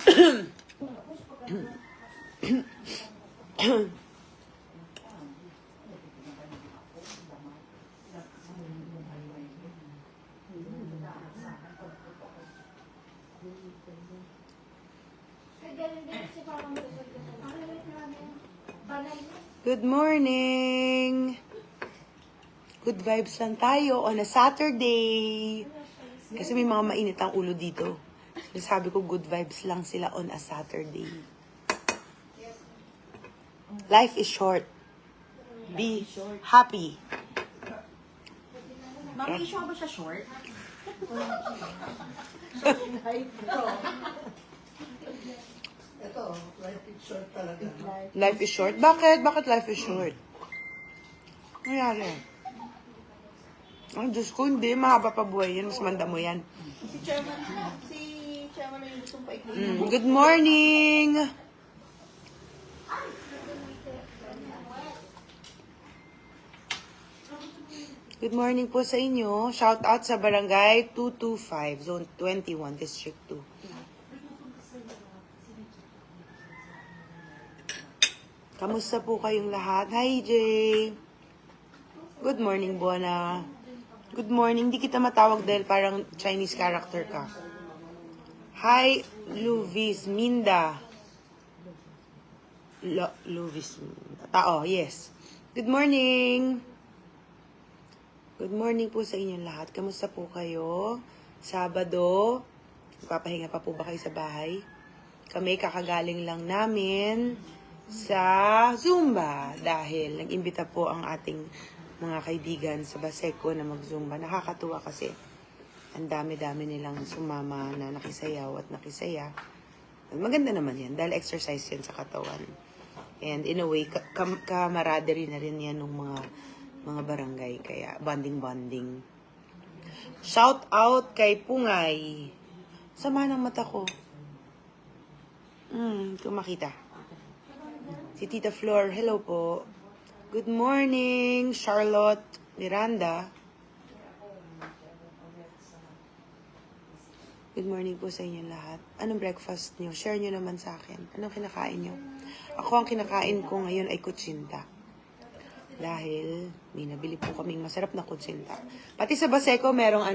Good morning! Good vibes lang tayo on a Saturday. Kasi may mga mainit ang ulo dito. Sabi ko, good vibes lang sila on a Saturday. Life is short. Be happy. Mami, issue ba siya short? Ito, life is short talaga. Life is short? Bakit? Bakit life is short? Nangyari? Ay, Diyos ko, hindi. Mahaba pa buhay yan. Mas manda mo yan. Si Chairman na yung gustong paikli. Good morning! Good morning po sa inyo. Shout out sa Barangay 225, Zone 21, District 2. Kamusta po kayong lahat? Hi, Jay! Good morning, Buwana. Good morning. Di kita matawag dahil parang Chinese character ka. Hi, Luvis Minda. Luvis Minda. Tao, yes. Good morning. Good morning po sa inyong lahat. Kamusta po kayo? Sabado. Papahinga pa po ba kayo sa bahay? Kami kakagaling lang namin sa Zumba dahil nag-imbita po ang ating mga kaibigan sa Baseco na mag-Zumba. Nakakatuwa kasi ang dami-dami nilang sumama na nakisayaw at nakisaya. Maganda naman yan dahil exercise yan sa katawan. And in a way, camaraderie na rin yan ng mga barangay. Kaya bonding-bonding. Shout out kay Pungay. Sama ng mata ko. Kung makita. Si Tita Flor, hello po. Good morning, Charlotte Miranda. Good morning po sa inyo lahat. Anong breakfast nyo? Share nyo naman sa akin. Anong kinakain nyo? Ako ang kinakain ko ngayon ay kutsinta. Dahil may nabili po kaming masarap na kutsinta. Pati sa Baseco merong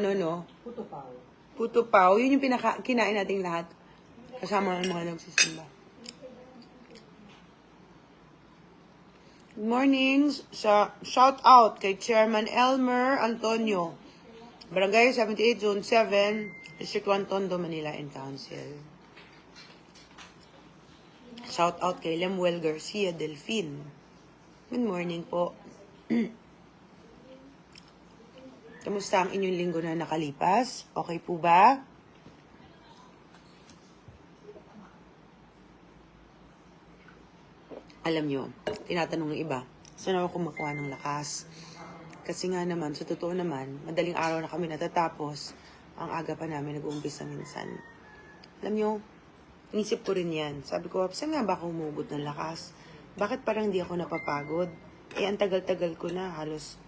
Puto pao. puto pao. Yun yung kinain nating lahat. Kasama ng mga nagsisimba. Good morning. Shout out kay Chairman Elmer Antonio. Barangay 78, Zone 7, District 1, Tondo, Manila, and Council. Shout out kay Lemuel Garcia Delfin. Good morning po. Kamusta ang inyong linggo na nakalipas? Okay po ba? Alam nyo, tinatanong ng iba, saan ako kumakuha ng lakas? Kasi nga naman, sa totoo naman, madaling araw na kami natatapos, ang aga pa namin nag-uumpisa minsan. Alam nyo, inisip ko rin yan. Sabi ko, saan nga ba ako humugot ng lakas? Bakit parang di ako napapagod? Ang tagal-tagal ko na, halos,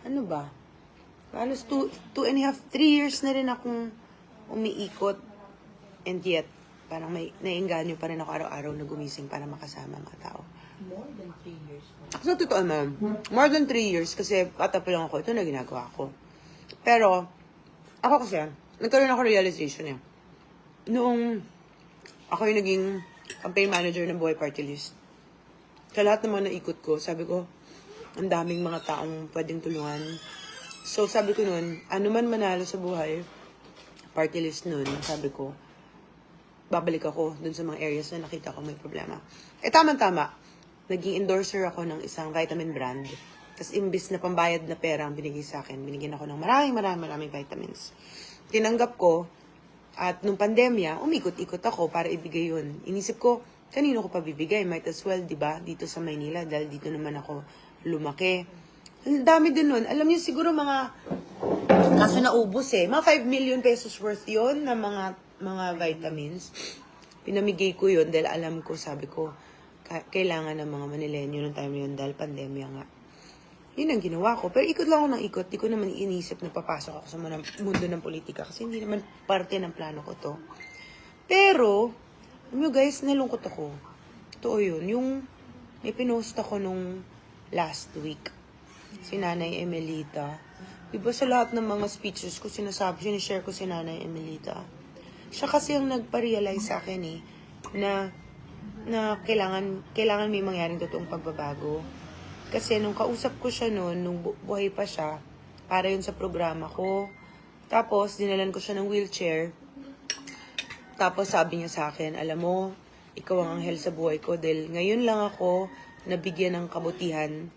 halos 2.5, 3 years na rin akong umiikot. And yet, parang may naiengganyo pa rin ako araw-araw na gumising para makasama mga tao. More than 3 years po. So, totoo naman. More than 3 years kasi katapo lang ako. Ito na ginagawa ko. Pero, ako kasi, nagkaroon ako realization eh. Noong ako yung naging campaign manager ng Buhay Party List, sa lahat ng mga naikot ko, sabi ko, ang daming mga taong pwedeng tulungan. So, sabi ko noon, ano man manalo sa buhay, party list noon, sabi ko, babalik ako dun sa mga areas na nakita ko may problema. Tama-tama. Naging endorser ako ng isang vitamin brand. Tapos imbis na pambayad na pera ang binigay sa akin, binigyan ako ng maraming vitamins. Tinanggap ko, at nung pandemya, umikot-ikot ako para ibigay yun. Inisip ko, kanino ko pa bibigay? Might as well, di ba? Dito sa Maynila, dahil dito naman ako lumaki. Ang dami din nun. Alam niyo siguro kaso naubos eh. Mga 5 million pesos worth yun na mga vitamins. Pinamigay ko yun dahil alam ko, sabi ko, kailangan ng mga Manilenyo nung time yun dahil pandemya nga. Yun ang ginawa ko. Pero ikot lang ako ng ikot. Di ko naman inisip na papasok ako sa mundo ng politika kasi hindi naman parte ng plano ko to. Pero, Guys, nalungkot ako. Totoo yun. Yung may pinost ako nung last week. Si Nanay Emelita. Diba sa lahat ng mga speeches ko, sinishare ko si Nanay Emelita. Siya kasi yung nagpa-realize sa akin na kailangan may mangyaring totoong pagbabago. Kasi nung kausap ko siya noon, nung buhay pa siya, para yun sa programa ko. Tapos, dinalan ko siya ng wheelchair. Tapos sabi niya sa akin, alam mo, ikaw ang anghel sa buhay ko dahil ngayon lang ako nabigyan ng kabutihan.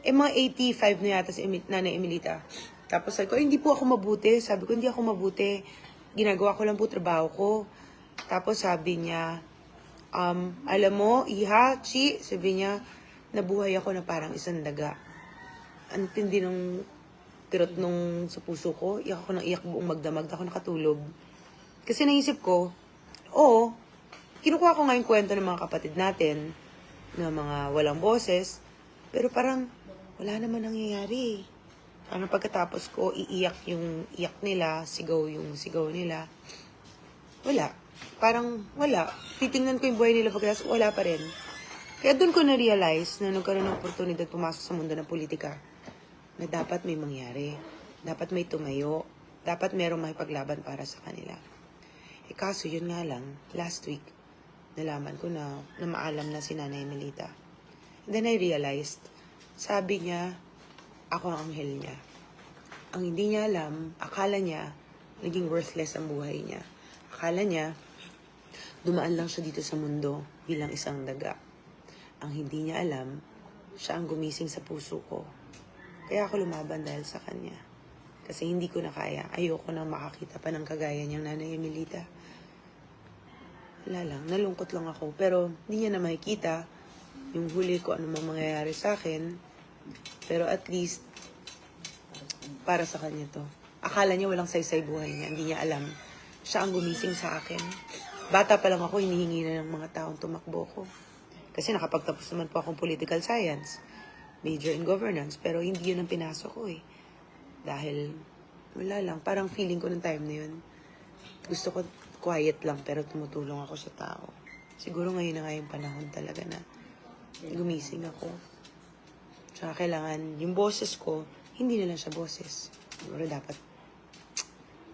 Mga 85 na yata si Nanay Emelita. Tapos sabi ko, hindi po ako mabuti. Sabi ko, hindi ako mabuti. Ginagawa ko lang po trabaho ko. Tapos sabi niya, alam mo, Iha, Chi, sabi niya, nabuhay ako na parang isang daga. Ang tindi ng kirot nung sa puso ko. Iyak ako ng iyak buong magdamag. Ako nakatulog. Kasi naisip ko, kinukuha ko nga yung kwento ng mga kapatid natin, na mga walang boses, pero parang wala naman nangyayari. Parang pagkatapos ko, iiyak yung iyak nila, sigaw yung sigaw nila. Wala. Parang wala. Titingnan ko yung buhay nila pagkatapos, wala pa rin. Kaya doon ko na-realize na nagkaroon ng oportunidad pumasok sa mundo ng politika na dapat may mangyari. Dapat may tumayo. Dapat merong makipaglaban para sa kanila. Kaso yun nga lang, last week, nalaman ko na maalam na si Nanay Emelita. And then I realized, sabi niya, ako ang anghel niya. Ang hindi niya alam, akala niya, naging worthless ang buhay niya. Akala niya, dumaan lang siya dito sa mundo bilang isang daga. Ang hindi niya alam, siya ang gumising sa puso ko. Kaya ako lumaban dahil sa kanya. Kasi hindi ko na kaya. Ayoko nang makakita pa ng kagaya niyang Nanay Emelita. Wala lang. Nalungkot lang ako. Pero hindi niya na makikita yung huli ko ano mang mangyayari sa akin. Pero at least, para sa kanya to. Akala niya walang saysay buhay niya. Hindi niya alam. Siya ang gumising sa akin. Bata pa lang ako, hinihingi na ng mga taong tumakbo ko. Kasi nakapagtapos naman po akong political science. Major in governance. Pero hindi yun ang pinasok ko eh. Dahil, wala lang. Parang feeling ko ng time na yun. Gusto ko quiet lang pero tumutulong ako sa tao. Siguro ngayon na nga yung panahon talaga na gumising ako. Tsaka kailangan, yung boses ko, hindi na lang siya boses. Siguro dapat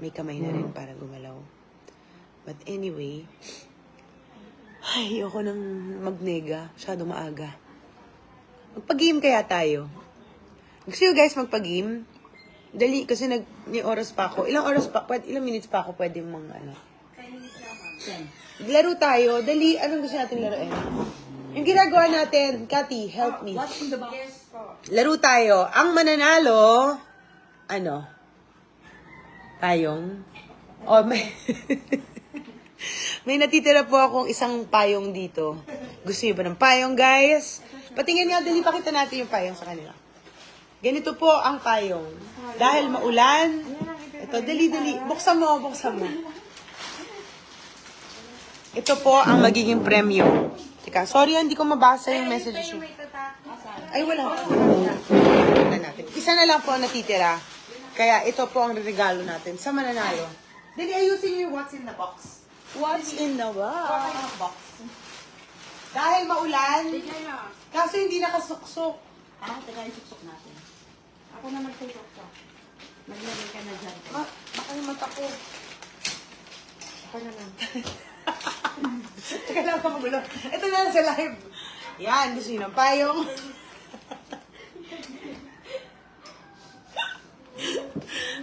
may kamay na rin para gumalaw. But anyway, ayoko nang magnega. Masyado maaga. Magpag-game kaya tayo. Gusto nyo guys magpag-game? Dali, kasi ni oras pa ako. Ilang minutes pa ako pwede mga ano. 10. Laro tayo. Dali, anong gusto natin laruin? Yung ginagawa natin, Cathy, help me. What's in the box? Yes po. Laro tayo. Ang mananalo, payong. May, may natitira po akong isang payong dito. Gusto niyo ba ng payong, guys? Patingin nga, dali, pakita natin yung payong sa kanila. Ganito po ang payong. Dahil maulan, ito, dali. Buksan mo. Ito po ang magiging premyo. Teka, sorry, hindi ko mabasa yung message niyo. Ay, wala. Isa na lang po ang natitira. Kaya ito po ang regalo natin sa mananalo. Dali, ayusin niyo yung what's in the box. What's in the box? Dahil maulan, kaso hindi nakasuksok. Teka, isuksok natin. Ako na magsuksok. Maglagay ka na dyan. Baka yung mata ko. Ako na lang. Teka lang pa magulo. Ito na lang sa live. Yan, gusto nyo ng payong.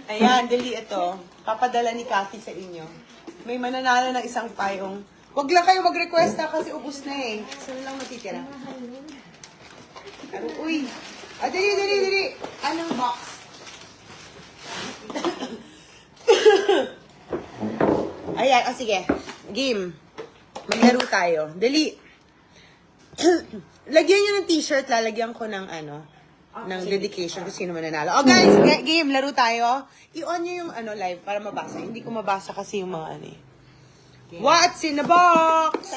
Ayan, dali ito. Papadala ni Cathy sa inyo. May mananalo ng isang payong. Huwag lang kayo mag-request ha, kasi ubus na eh. Saan lang matitira? Uy. Dali. Anong box? Ayan, sige. Game. Maglaro tayo. Dali. Lagyan nyo ng t-shirt, lalagyan ko ng ng dedication kung sino mananalo. Oh guys, game, laro tayo. I-on nyo yung live para mabasa. Hindi ko mabasa kasi yung mga What's in the box?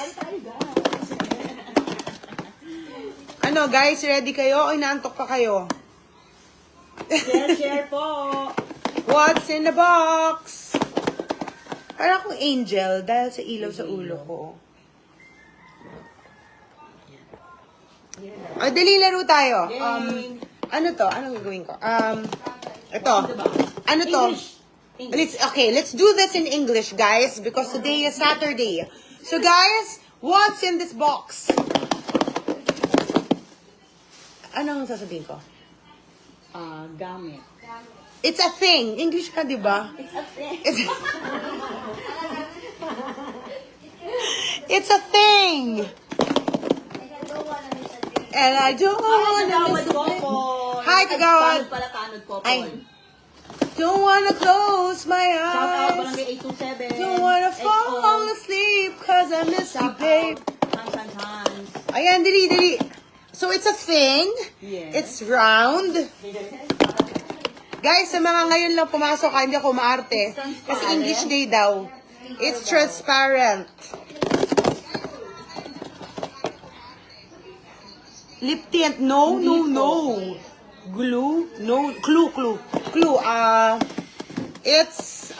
Guys, ready kayo? O inaantok pa kayo? Share po. What's in the box? Parang akong angel dahil sa ilaw sa ulo ko. O, dali laro tayo. Yay! Ano to? Anong gagawin ko? Ito. Ano to? English. Let's do this in English, guys, because today is Saturday. So, guys, what's in this box? Anong sasabihin ko? Gamit. It's a thing. English ka, di ba? It's a thing. It's a thing. And I don't wanna miss a thing. Hi, Kagawad. Tanod pala, tanod po, Ay. Paul. Don't wanna close my Shout out, eyes. Barangay 827. Don't wanna fall asleep cause I miss you, babe. Hans. Ayan, dali. So, it's a thing. Yes. It's round. Guys, sa mga ngayon lang pumasok, hindi ako maarte. Kasi English day daw. It's transparent. Lip tint, no. Glue, no. Clue. It's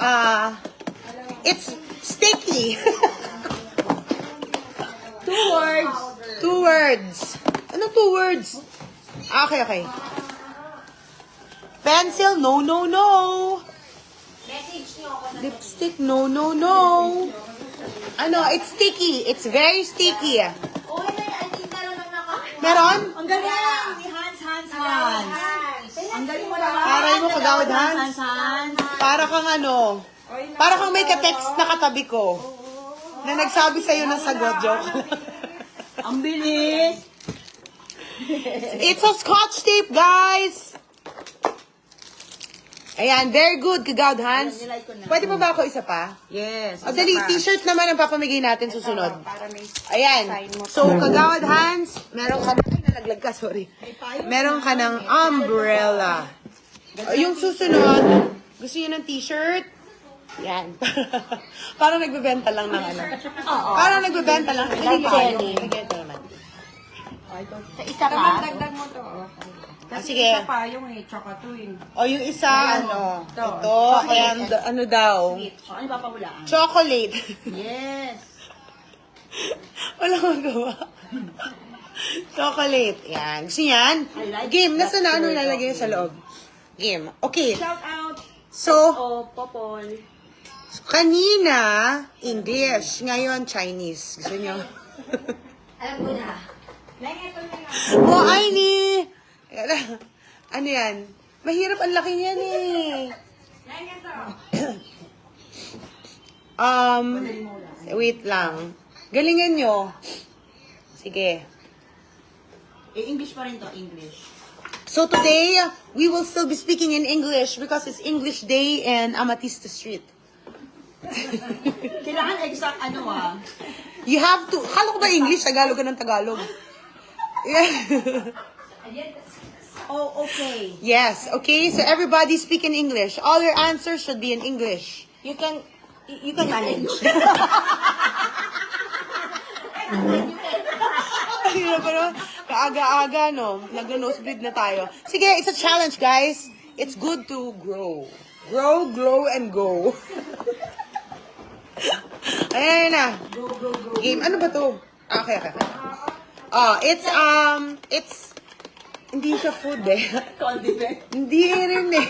sticky. 2 words. 2 words. Ano 2 words? Okay. Pencil, no. Lipstick, no. Ano, it's sticky. It's very sticky. Meron? Ang galing ni Hans. Ang galing mo naman. Aray mo, Kagawad Hans. Hans. Para kang may ka-text na katabi ko. Na nagsabi sa'yo ng sagot, joke. Ang bilis. It's a scotch tape, guys! Ayan, very good, Kagawad Hans. Nilike ko na. Pwede mo ba ako isa pa? Yes. O dali, t-shirt naman ang papamigay natin susunod. Para may Ayan. So, Kagawad Hans, meron ka... Ay, nalaglag ka, sorry. Meron ka ng umbrella. Yung susunod, gusto niyo ng t-shirt? Yan. Parang nagbebenta lang ng ano. Parang nagbebenta lang. Hindi Jenny. Ganito naman. Sa isa ka. Dagdag mo to. Kasi Sige. isa pa yung tsaka to eh. O yung isa, ito. Ayan, ano daw? Ano papahulaan? Chocolate. Yes. Wala kang gawa. Chocolate. Yan. Gusto niyan? I like Game. that Nasa na ano word, ilalagay sa loob? Game. Okay. Shout out. So, Popol. kanina, English. Ngayon, Chinese. Gusto niyo? Alam ko na. Oh, Aini! Ano yan? Mahirap ang laki niyan eh. Wait lang. Galingan nyo. Sige. English pa rin to, English. So today, we will still be speaking in English because it's English Day in Amatista Street. Kailangan exact You have to, kala ko ba English? Tagalog ka ng Tagalog. Yeah. Oh, okay. Yes, okay, so everybody speak in English. All your answers should be in English. You can manage. Hirap pa naman. Kaaga-aga, no? Nag-nosebleed na tayo. Sige, it's a challenge, guys. It's good to grow. Grow, glow, and go. Ayan na. Game. Ano ba to? Okay. It's hindi siya food eh. Condiment. Hindi rin eh.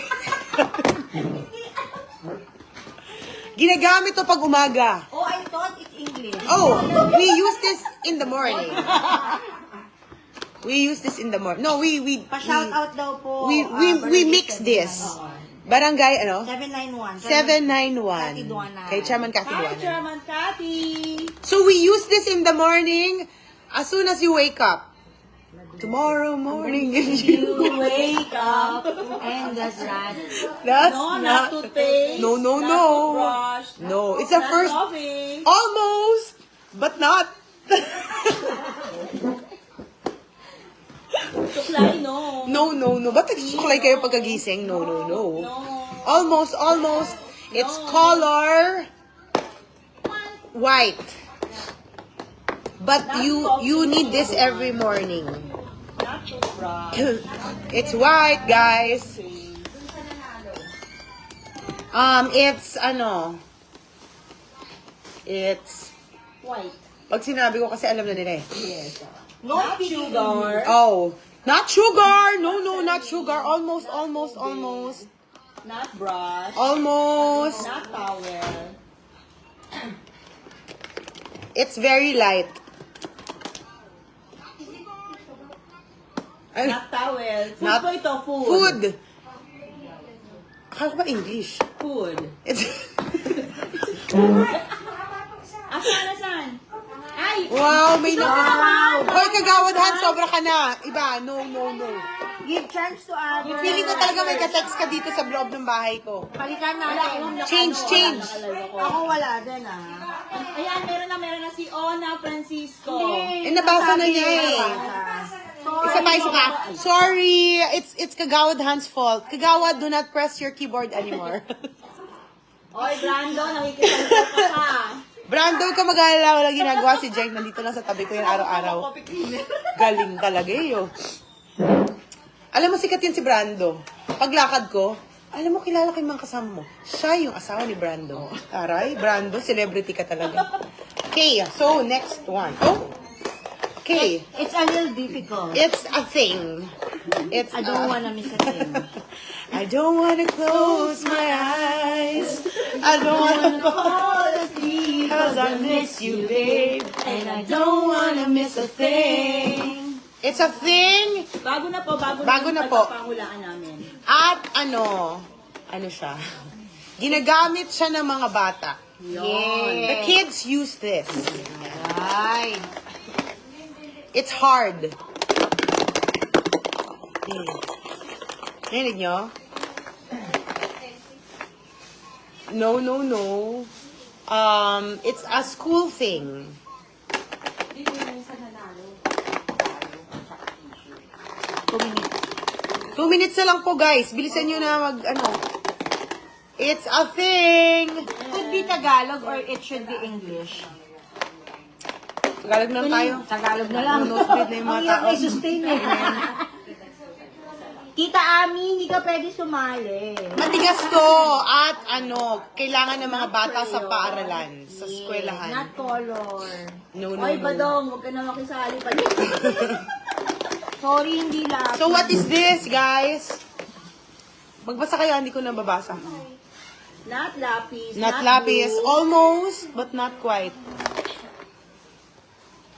Ginagamit to pag umaga. Oh, I thought it's English. Oh, we use this in the morning. We use this in the morning. No, we Pa-shout out daw po. we mix this. Barangay, 791. 791. Kay Chairman Cathy Hi, Duanan. Chairman Cathy. So we use this in the morning as soon as you wake up. Tomorrow morning if you Wake up and that's right. That's No, not toothpaste. No. Not toothbrush. No, it's a Not first coffee. almost, but not. Suklay, no. No. Ba't nagsusuklay kayo pagkagising? No. No. Almost. It's color white. But you need this every morning. Not toothbrush. It's white, guys. It's White. Pag sinabi ko kasi alam na nila eh. Yes. Not sugar. Oh, not sugar! No, not sugar. Almost. Not brush. Almost. Not towel. It's very light. Ay, Not towel. Food Not- po ito, food. food. Akala ko ba English? Food. It's... Asan? Ay! Wow, may Hoy, kagawad Han, sobra ka na. Iba, no. Give chance to others. Feeling ko talaga may ka-text ka dito sa loob ng bahay ko. Palitan natin. Change. Ako wala din Ayan, meron na si Ona Francisco. Eh, nabasa na niya eh. Isa pa. Sorry, it's Kagawad Han's fault. Kagawad, do not press your keyboard anymore. Oy, Brando, nakikita ka. Brando, huwag ka mag-alala. Walang ginagawa si Jenk. Nandito lang sa tabi ko yung araw-araw. Galing talaga eh. Oh. Alam mo, sikat yun si Brando. Paglakad ko, alam mo, kilala ko yung mga kasama mo. Siya yung asawa ni Brando. Aray, Brando, celebrity ka talaga. Okay, so next one. Oh, okay. It's a little difficult. It's a thing. I don't wanna miss a thing. I don't wanna close my eyes. I don't wanna fall asleep cause I miss you, babe. And I don't wanna miss a thing. It's a thing. Bago na po. Bago na po. Pagpapangulaan namin. At ano siya? Ginagamit siya ng mga bata. The kids use this. Ay. It's hard. Narinig nyo? No. It's a school thing. 2 minutes na lang po, guys. Bilisan nyo na It's a thing. Could be Tagalog or it should be English. Tagalog na tayo. Tagalog na lang. Nosebleed na yung mga tao. May sustain eh. Kita Ami, hindi ka pwede sumali. Matigas to. At kailangan ng mga bata sa paaralan, sa eskwelahan. Not color. No. Oy, Badong, huwag ka na makisali pa. Sorry, hindi lang. So what is this, guys? Magbasa kayo, hindi ko nababasa. Not lapis. Not lapis. glue. Almost, but not quite.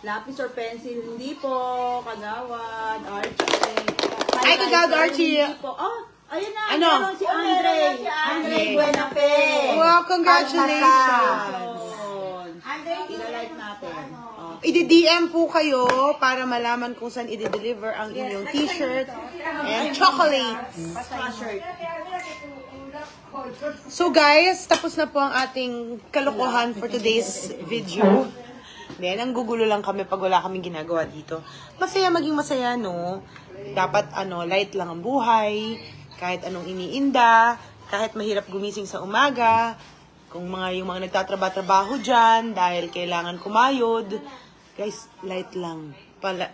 Lapis or pencil, hindi po. Kagawad, Archie. Ay, Kagawad, Archie. Hindi po. Oh, ayun na. Ano? meron si Andre. Andre Buenafe. Wow, congratulations! Andre, ila-like natin. Oh. I-DM po kayo para malaman kung saan i-deliver ang inyong t-shirt and chocolates. Shirt. So guys, tapos na po ang ating kalokohan for today's video. Then, ang gugulo lang kami pag wala kaming ginagawa dito. Masaya maging masaya, no? Dapat, light lang ang buhay. Kahit anong iniinda. Kahit mahirap gumising sa umaga. Kung yung mga nagtatrabaho dyan, dahil kailangan kumayod. Guys, light lang.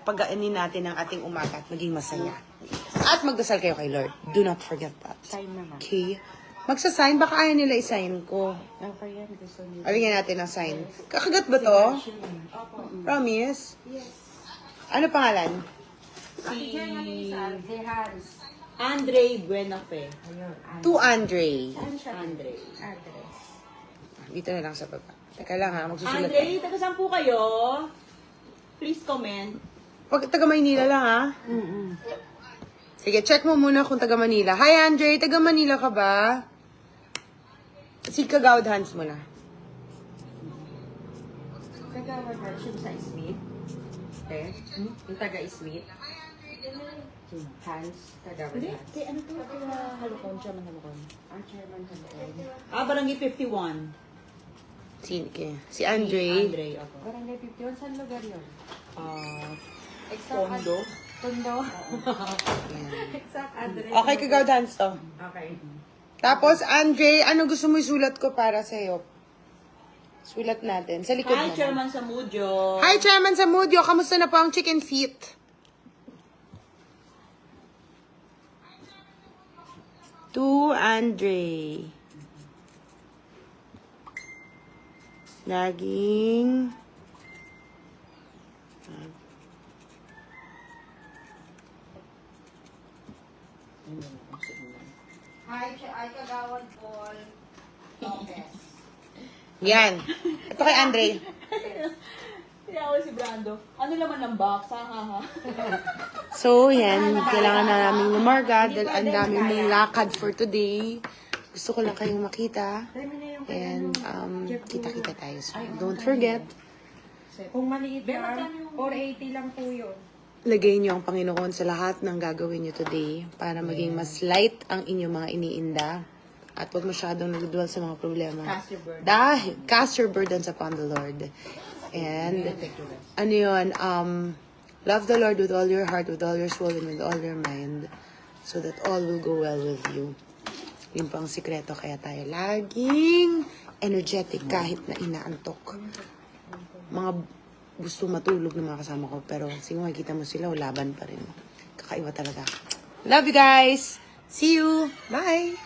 Pagaanin natin ang ating umaga at maging masaya. At magdasal kayo kay Lord. Do not forget that. Sign naman. Okay? Magsasign, baka ayaw nila isign ko. Okay, yan. Gusto niyo. Alingin natin ang sign. Kakagat ba to? Promise? Yes. Ano pangalan? Si Andre Buenafe. To Andre. Andre. Dito na lang sa baba. Teka lang ha, magsusulat. Andre, taga saan po kayo? Please comment. Pag taga Maynila lang ha. Sige, check mo muna kung taga Manila. Hi Andre, taga Manila ka ba? Si Kagawad Hans mo na. Kagawad version sa Smith. Yung taga-Smith. Hans, Kagawad Hindi, Hans. kay ano to? Kaya Halukon, Chairman Halukon. Ang chairman Halukon. Barangay 51. Si Andre. Andre, ako. Barangay 51, saan lugar yun? Pondo. Tondo. Yan. Exact address. Okay, Kagawad Hans to. Okay. Tapos, Andre, ano gusto mo isulat ko para sa'yo? Sulat natin. Sa likod Hi, naman. Chairman Samudyo. Hi, Chairman Samudio. Kamusta na po ang chicken feet? To Andre. Laging Ay, Kagawan Paul Lopez. Yan. Ito kay Andre. Tinawag si Brando. Ano laman ng box? Ha? So, yan. Kailangan na namin lumarga dahil ang dami mong lakad for today. Gusto ko lang kayong makita. And, kita-kita tayo. So, don't forget, Kung maliit yan, 480 lang po yun. lagay niyo ang Panginoon sa lahat ng gagawin niyo today para maging mas light ang inyong mga iniinda at huwag masyadong nagdudwell sa mga problema. Cast your burdens upon the Lord. And, ano yun, love the Lord with all your heart, with all your soul, and with all your mind, so that all will go well with you. Yun po ang sikreto, kaya tayo laging energetic kahit na inaantok. Mga gusto matulog ng mga kasama ko, pero sige, makikita mo sila, laban pa rin. Kakaiba talaga. Love you guys! See you! Bye!